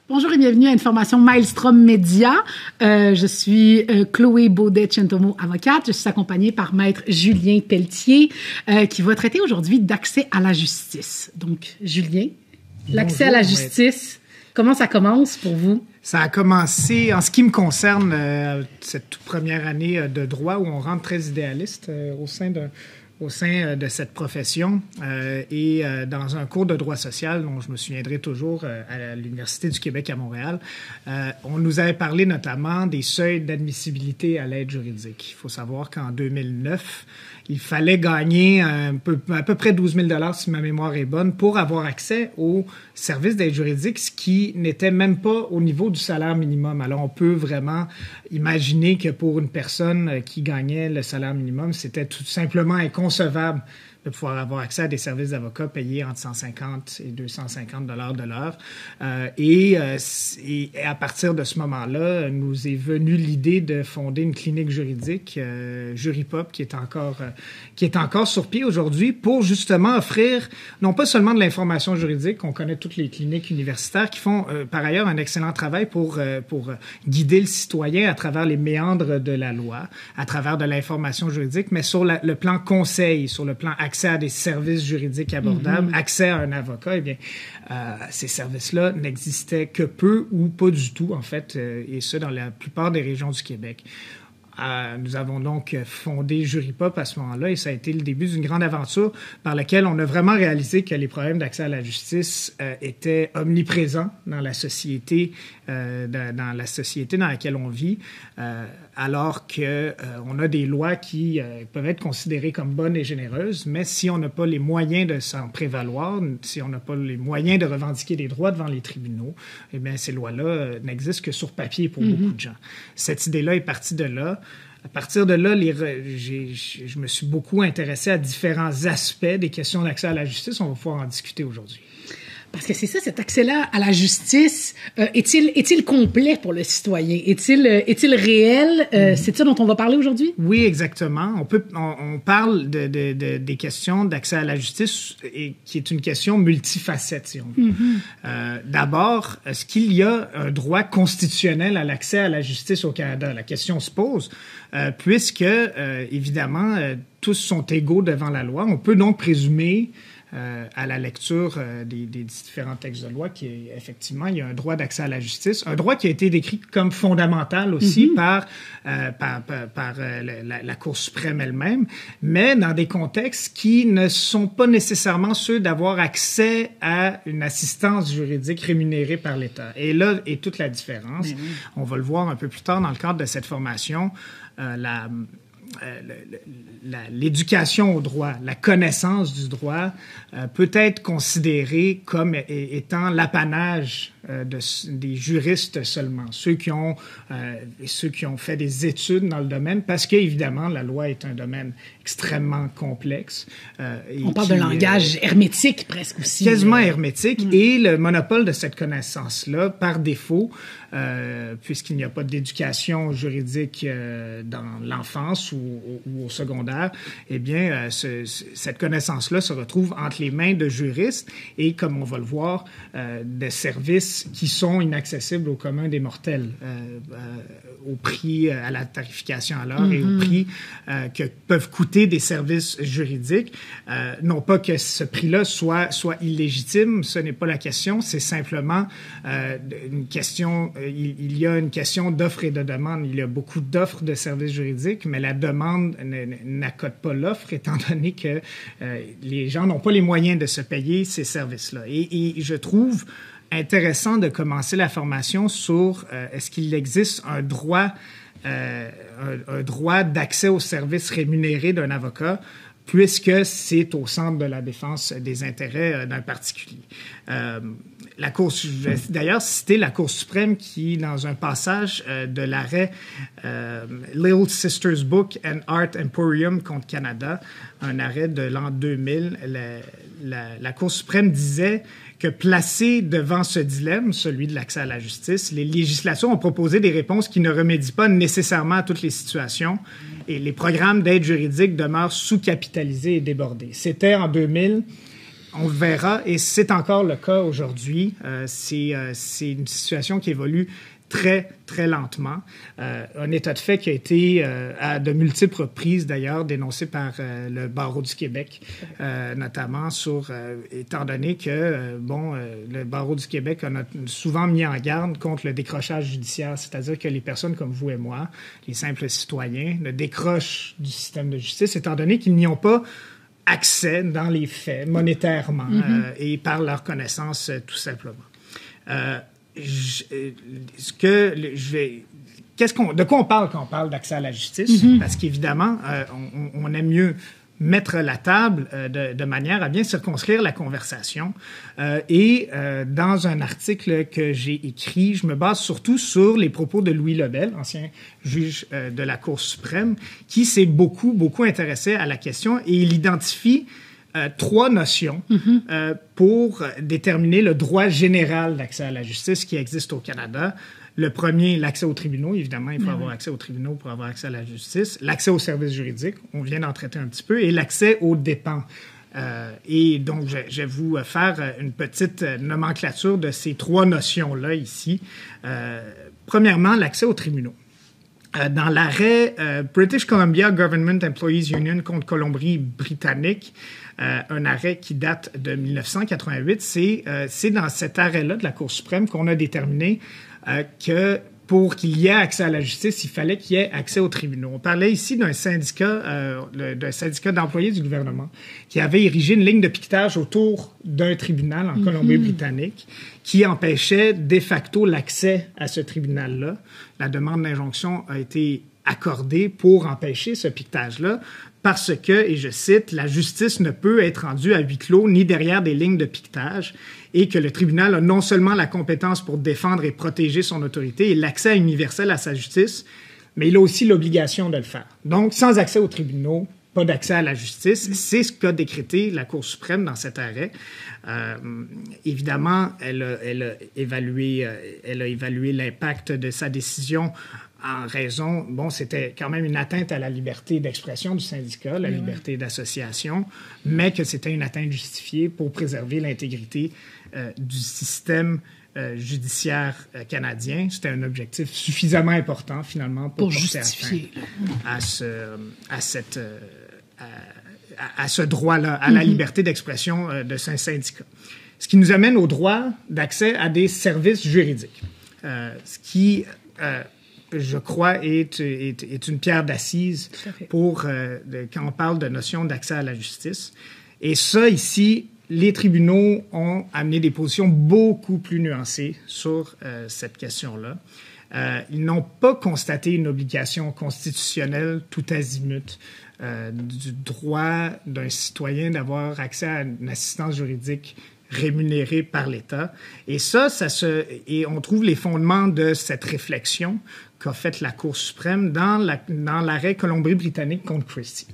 Bonjour et bienvenue à Information Maelstrom Média. Je suis Chloé Baudet-Chentomo, avocate. Je suis accompagnée par Maître Julien Pelletier qui va traiter aujourd'hui d'accès à la justice. Donc, Julien, l'accès à la justice, comment ça commence pour vous? Ça a commencé, en ce qui me concerne, cette toute première année de droit où on rentre très idéaliste au sein de cette profession et dans un cours de droit social dont je me souviendrai toujours à l'Université du Québec à Montréal, on nous avait parlé notamment des seuils d'admissibilité à l'aide juridique. Il faut savoir qu'en 2009, il fallait gagner à peu près 12 000 si ma mémoire est bonne, pour avoir accès aux services d'aide juridique, ce qui n'était même pas au niveau du salaire minimum. Alors, on peut vraiment imaginer que pour une personne qui gagnait le salaire minimum, c'était tout simplement inconcevable de pouvoir avoir accès à des services d'avocat payés entre 150 et 250 $ de l'heure. Et à partir de ce moment-là, nous est venue l'idée de fonder une clinique juridique, Juripop, qui est encore sur pied aujourd'hui pour justement offrir non pas seulement de l'information juridique, on connaît toutes les cliniques universitaires qui font par ailleurs un excellent travail pour guider le citoyen à travers les méandres de la loi, à travers de l'information juridique, mais sur le plan conseil, sur le plan accès à des services juridiques abordables, accès à un avocat, eh bien, ces services-là n'existaient que peu ou pas du tout, en fait, et ça dans la plupart des régions du Québec. Nous avons donc fondé Juripop à ce moment-là et ça a été le début d'une grande aventure par laquelle on a vraiment réalisé que les problèmes d'accès à la justice étaient omniprésents dans la société, dans laquelle on vit, alors que on a des lois qui peuvent être considérées comme bonnes et généreuses, mais si on n'a pas les moyens de s'en prévaloir, si on n'a pas les moyens de revendiquer des droits devant les tribunaux, eh bien ces lois-là n'existent que sur papier pour beaucoup de gens. Cette idée-là est partie de là. À partir de là, je me suis beaucoup intéressé à différents aspects des questions d'accès à la justice. On va pouvoir en discuter aujourd'hui. Parce que c'est ça, cet accès-là à la justice, est-il complet pour le citoyen? Est-il réel? C'est ça dont on va parler aujourd'hui? Oui, exactement. On parle des questions d'accès à la justice qui est une question multifacette, si on veut. D'abord, est-ce qu'il y a un droit constitutionnel à l'accès à la justice au Canada? La question se pose, puisque, évidemment, tous sont égaux devant la loi. On peut donc présumer à la lecture des différents textes de loi qu'effectivement, il y a un droit d'accès à la justice, un droit qui a été décrit comme fondamental aussi par la Cour suprême elle-même, mais dans des contextes qui ne sont pas nécessairement ceux d'avoir accès à une assistance juridique rémunérée par l'État. Et là est toute la différence. On va le voir un peu plus tard dans le cadre de cette formation. L'éducation au droit, la connaissance du droit peut être considérée comme étant l'apanage des juristes seulement, ceux qui ont fait des études dans le domaine, parce qu'évidemment, la loi est un domaine extrêmement complexe. On parle d'un langage hermétique presque aussi. Quasiment hermétique, et le monopole de cette connaissance-là, par défaut, puisqu'il n'y a pas d'éducation juridique dans l'enfance ou au secondaire, eh bien, cette connaissance-là se retrouve entre les mains de juristes et, comme on va le voir, de services qui sont inaccessibles au commun des mortels, au prix, à la tarification à l'heure et au prix que peuvent coûter des services juridiques. Non pas que ce prix-là soit illégitime, ce n'est pas la question, c'est simplement une question, il y a une question d'offre et de demande. Il y a beaucoup d'offres de services juridiques, mais la demande n'accote pas l'offre, étant donné que les gens n'ont pas les moyens de se payer ces services-là. Et je trouve intéressant de commencer la formation sur est-ce qu'il existe un droit d'accès aux services rémunérés d'un avocat, puisque c'est au centre de la défense des intérêts d'un particulier. La Cour, je vais d'ailleurs citer la Cour suprême qui, dans un passage de l'arrêt Little Sisters Book and Art Emporium contre Canada, un arrêt de l'an 2000, la Cour suprême disait que placés devant ce dilemme, celui de l'accès à la justice, les législateurs ont proposé des réponses qui ne remédient pas nécessairement à toutes les situations et les programmes d'aide juridique demeurent sous-capitalisés et débordés. C'était en 2000. On verra, et c'est encore le cas aujourd'hui. C'est une situation qui évolue très, très lentement. Un état de fait qui a été, à de multiples reprises d'ailleurs, dénoncé par le Barreau du Québec, notamment étant donné que, le Barreau du Québec a souvent mis en garde contre le décrochage judiciaire, c'est-à-dire que les personnes comme vous et moi, les simples citoyens, ne décrochent du système de justice, étant donné qu'ils n'y ont pas accès dans les faits, monétairement, et par leur connaissance, tout simplement. De quoi on parle quand on parle d'accès à la justice? Parce qu'évidemment, on aime mieux mettre la table de manière à bien circonscrire la conversation. Dans un article que j'ai écrit, je me base surtout sur les propos de Louis Lebel, ancien juge de la Cour suprême, qui s'est beaucoup, beaucoup intéressé à la question, et il identifie 3 notions pour déterminer le droit général d'accès à la justice qui existe au Canada. Le premier, l'accès aux tribunaux. Évidemment, il faut avoir accès aux tribunaux pour avoir accès à la justice. L'accès aux services juridiques, on vient d'en traiter un petit peu, et l'accès aux dépens. Et donc, je vais vous faire une petite nomenclature de ces 3 notions-là ici. Premièrement, l'accès aux tribunaux. Dans l'arrêt British Columbia Government Employees Union contre Colombie-Britannique, un arrêt qui date de 1988, c'est dans cet arrêt-là de la Cour suprême qu'on a déterminé que pour qu'il y ait accès à la justice, il fallait qu'il y ait accès aux tribunaux. On parlait ici d'un syndicat d'employés du gouvernement qui avait érigé une ligne de piquetage autour d'un tribunal en Colombie-Britannique qui empêchait de facto l'accès à ce tribunal-là. La demande d'injonction a été accordée pour empêcher ce piquetage-là parce que, et je cite, « la justice ne peut être rendue à huis clos ni derrière des lignes de piquetage » et que le tribunal a non seulement la compétence pour défendre et protéger son autorité et l'accès universel à sa justice, mais il a aussi l'obligation de le faire. Donc, sans accès aux tribunaux, pas d'accès à la justice. C'est ce qu'a décrété la Cour suprême dans cet arrêt. Évidemment, elle a évalué l'impact de sa décision en raison, c'était quand même une atteinte à la liberté d'expression du syndicat, la liberté d'association, mais que c'était une atteinte justifiée pour préserver l'intégrité du système judiciaire canadien. C'était un objectif suffisamment important, finalement, pour justifier à ce droit-là, à la liberté d'expression de ce syndicat. Ce qui nous amène au droit d'accès à des services juridiques, ce qui, je crois, est une pierre d'assise pour quand on parle de notion d'accès à la justice. Et ça, ici, les tribunaux ont amené des positions beaucoup plus nuancées sur cette question-là. Ils n'ont pas constaté une obligation constitutionnelle tout azimut du droit d'un citoyen d'avoir accès à une assistance juridique rémunérée par l'État. Et et on trouve les fondements de cette réflexion qu'a faite la Cour suprême dans l'arrêt Colombie-Britannique contre Christie.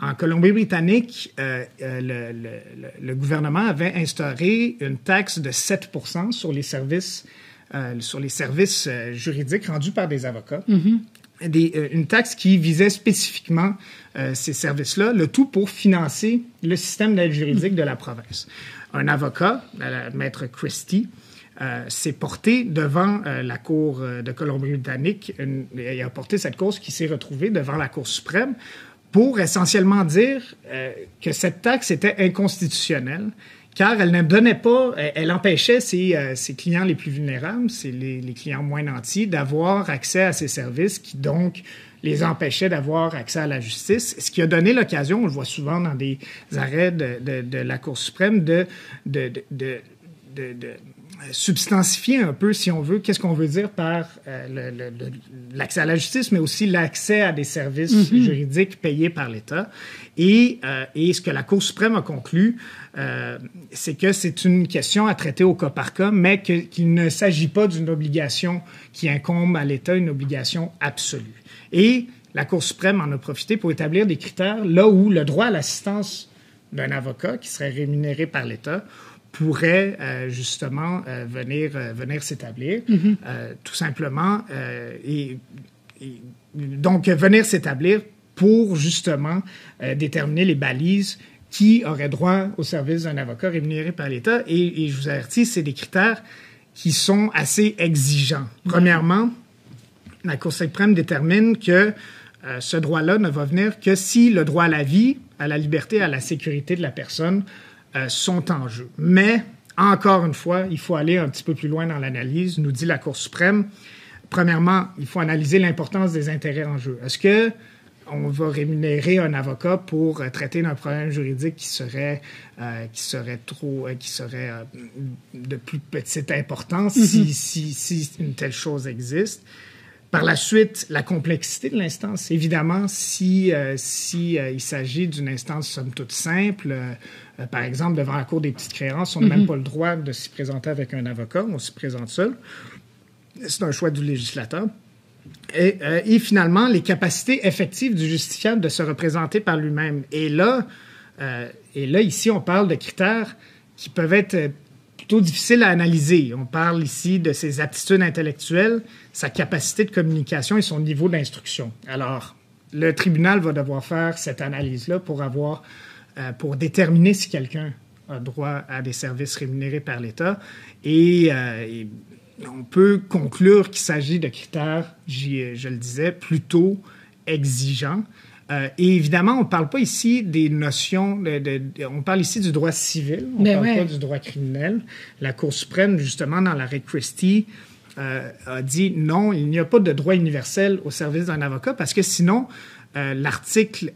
En Colombie-Britannique, le gouvernement avait instauré une taxe de 7 % sur les services juridiques rendus par des avocats. Une taxe qui visait spécifiquement ces services-là, le tout pour financer le système d'aide juridique de la province. Un avocat, maître Christie, s'est porté devant la Cour de Colombie-Britannique. Il a porté cette cause qui s'est retrouvée devant la Cour suprême pour essentiellement dire que cette taxe était inconstitutionnelle, car elle ne donnait pas, elle empêchait ses clients les plus vulnérables, c'est les clients moins nantis, d'avoir accès à ces services qui, donc, les empêchaient d'avoir accès à la justice, ce qui a donné l'occasion, on le voit souvent dans des arrêts de la Cour suprême, de substantifier un peu, si on veut, qu'est-ce qu'on veut dire par l'accès à la justice, mais aussi l'accès à des services juridiques payés par l'État. Et ce que la Cour suprême a conclu, c'est que c'est une question à traiter au cas par cas, mais qu'il ne s'agit pas d'une obligation qui incombe à l'État, une obligation absolue. Et la Cour suprême en a profité pour établir des critères là où le droit à l'assistance d'un avocat qui serait rémunéré par l'État pourrait justement venir s'établir, tout simplement, donc venir s'établir pour justement déterminer les balises qui aurait droit au service d'un avocat rémunéré par l'État. Et je vous avertis, c'est des critères qui sont assez exigeants. Premièrement, la Cour suprême détermine que ce droit-là ne va venir que si le droit à la vie, à la liberté, à la sécurité de la personne sont en jeu. Mais, encore une fois, il faut aller un petit peu plus loin dans l'analyse, nous dit la Cour suprême. Premièrement, il faut analyser l'importance des intérêts en jeu. Est-ce que on va rémunérer un avocat pour traiter d'un problème juridique qui serait de plus petite importance si une telle chose existe? Par la suite, la complexité de l'instance. Évidemment, si il s'agit d'une instance somme toute simple, par exemple, devant la Cour des petites créances, on n'a même pas le droit de s'y présenter avec un avocat, on s'y présente seul. C'est un choix du législateur. Et finalement, les capacités effectives du justifiable de se représenter par lui-même. Et là, ici, on parle de critères qui peuvent être plutôt difficiles à analyser. On parle ici de ses aptitudes intellectuelles, sa capacité de communication et son niveau d'instruction. Alors, le tribunal va devoir faire cette analyse-là pour déterminer si quelqu'un a droit à des services rémunérés par l'État. Et on peut conclure qu'il s'agit de critères, je le disais, plutôt exigeants. Et évidemment, on ne parle pas ici des notions, on parle ici du droit civil, on ne parle pas du droit criminel. La Cour suprême, justement, dans l'arrêt Christie, a dit non, il n'y a pas de droit universel au service d'un avocat parce que sinon, l'article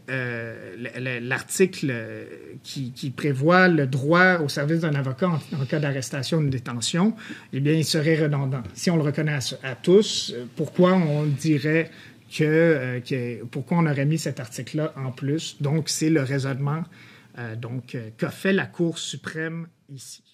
qui prévoit le droit au service d'un avocat en cas d'arrestation ou de détention, eh bien, il serait redondant. Si on le reconnaît à tous, pourquoi on dirait pourquoi on aurait mis cet article-là en plus? Donc, c'est le raisonnement qu'a fait la Cour suprême ici.